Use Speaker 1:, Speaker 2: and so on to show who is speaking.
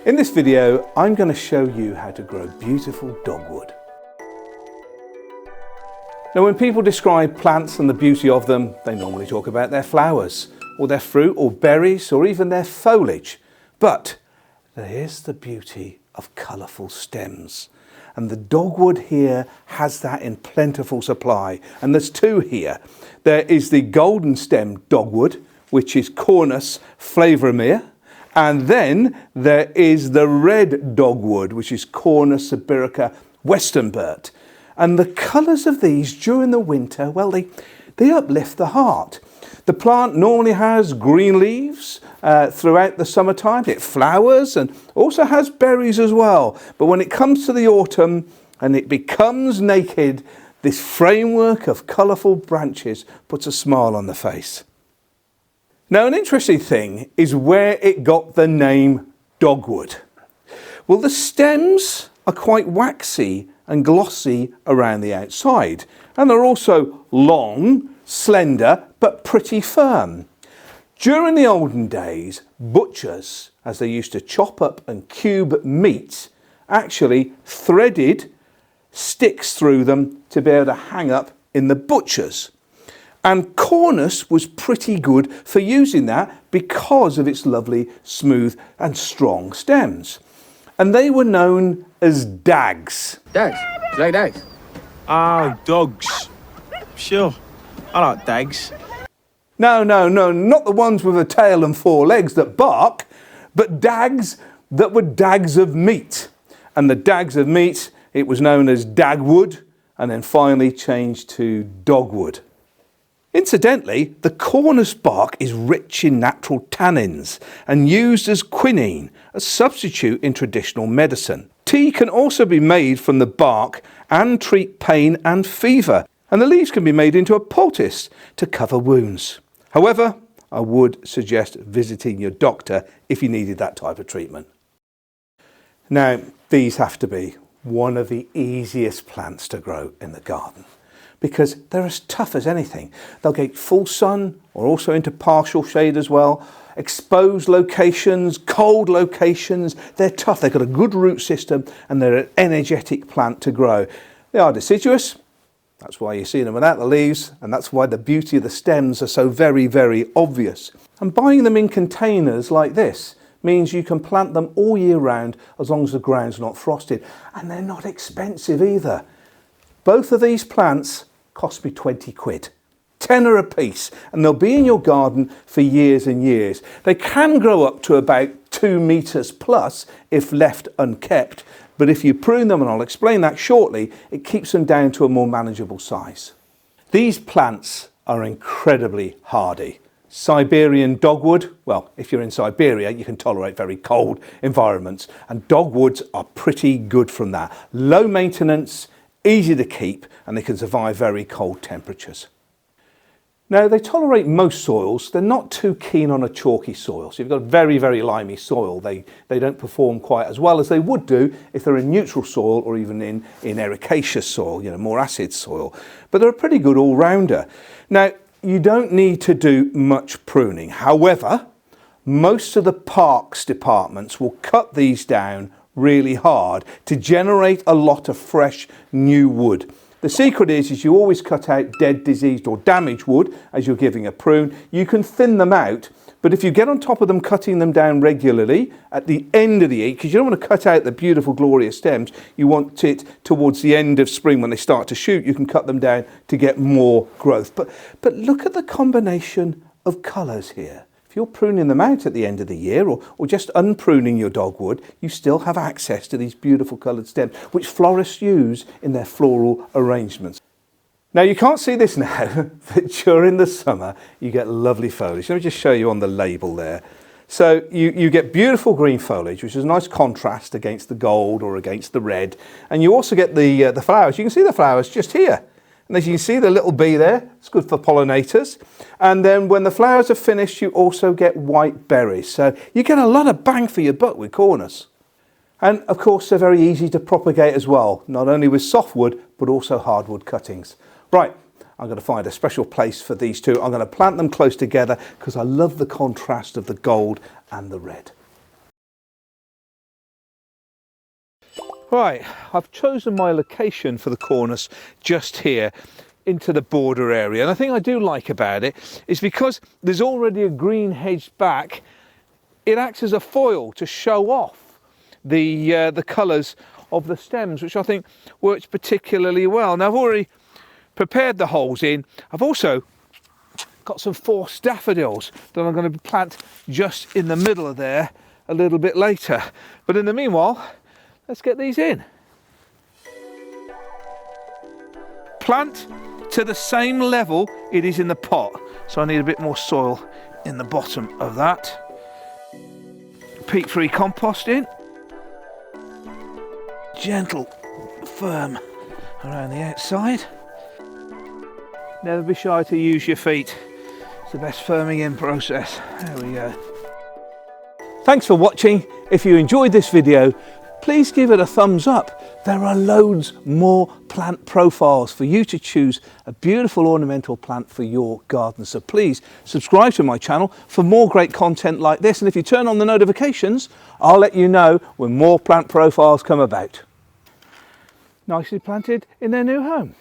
Speaker 1: In this video, I'm going to show you how to grow beautiful dogwood. Now, when people describe plants and the beauty of them, they normally talk about their flowers, or their fruit, or berries, or even their foliage. But there's the beauty of colourful stems. And the dogwood here has that in plentiful supply. And there's two here. There is the golden stem dogwood, which is Cornus flaviramea. And then there is the red dogwood, which is Cornus Sibirica westernbert. And the colours of these during the winter, well, they uplift the heart. The plant normally has green leaves throughout the summertime. It flowers and also has berries as well. But when it comes to the autumn and it becomes naked, this framework of colourful branches puts a smile on the face. Now, an interesting thing is where it got the name dogwood. Well, the stems are quite waxy and glossy around the outside, and they're also long, slender, but pretty firm. During the olden days, butchers, as they used to chop up and cube meat, actually threaded sticks through them to be able to hang up in the butchers. And Cornus was pretty good for using that because of its lovely, smooth and strong stems. And they were known as dags.
Speaker 2: Dags? Do you like dags?
Speaker 3: Oh, dogs. Sure, I like dags.
Speaker 1: No, not the ones with a tail and four legs that bark, but dags that were dags of meat. And the dags of meat, it was known as dagwood, and then finally changed to dogwood. Incidentally, the Cornus bark is rich in natural tannins and used as quinine, a substitute in traditional medicine. Tea can also be made from the bark and treat pain and fever, and the leaves can be made into a poultice to cover wounds. However, I would suggest visiting your doctor if you needed that type of treatment. Now, these have to be one of the easiest plants to grow in the garden, because they're as tough as anything. They'll get full sun or also into partial shade as well. Exposed locations, cold locations, they're tough. They've got a good root system and they're an energetic plant to grow. They are deciduous. That's why you see them without the leaves, and that's why the beauty of the stems are so very, very obvious. And buying them in containers like this means you can plant them all year round as long as the ground's not frosted. And they're not expensive either. Both of these plants cost me 20 quid, tenner a piece, and they'll be in your garden for years and years. They can grow up to about 2 meters plus if left unkept, but if you prune them, and I'll explain that shortly, it keeps them down to a more manageable size. These plants are incredibly hardy. Siberian dogwood, well, if you're in Siberia, you can tolerate very cold environments, and dogwoods are pretty good from that. Low maintenance, easy to keep, and they can survive very cold temperatures. Now, they tolerate most soils. They're not too keen on a chalky soil. So if you've got very, very limey soil, they don't perform quite as well as they would do if they're in neutral soil or even in ericaceous soil, more acid soil. But they're a pretty good all-rounder. Now, you don't need to do much pruning. However, most of the parks departments will cut these down really hard to generate a lot of fresh new wood. The secret is you always cut out dead, diseased or damaged wood as you're giving a prune. You can thin them out, but if you get on top of them cutting them down regularly at the end of the year, because you don't want to cut out the beautiful glorious stems, you want it towards the end of spring when they start to shoot, you can cut them down to get more growth. But look at the combination of colours here. If you're pruning them out at the end of the year or just unpruning your dogwood, you still have access to these beautiful coloured stems, which florists use in their floral arrangements. Now, you can't see this now, but during the summer, you get lovely foliage. Let me just show you on the label there. So you get beautiful green foliage, which is a nice contrast against the gold or against the red. And you also get the flowers. You can see the flowers just here. And as you can see, the little bee there, it's good for pollinators. And then when the flowers are finished, you also get white berries. So you get a lot of bang for your buck with Cornus. And of course, they're very easy to propagate as well, not only with softwood, but also hardwood cuttings. Right, I'm going to find a special place for these two. I'm going to plant them close together because I love the contrast of the gold and the red. Right, I've chosen my location for the Cornus just here into the border area, and the thing I do like about it is because there's already a green hedge back, it acts as a foil to show off the colours of the stems, which I think works particularly well. Now I've already prepared the holes in. I've also got some forced daffodils that I'm going to plant just in the middle of there a little bit later. But in the meanwhile, let's get these in. Plant to the same level it is in the pot. So I need a bit more soil in the bottom of that. Peat-free compost in. Gentle, firm around the outside. Never be shy to use your feet. It's the best firming in process. There we go. Thanks for watching. If you enjoyed this video, please give it a thumbs up. There are loads more plant profiles for you to choose a beautiful ornamental plant for your garden. So please subscribe to my channel for more great content like this. And if you turn on the notifications, I'll let you know when more plant profiles come about. Nicely planted in their new home.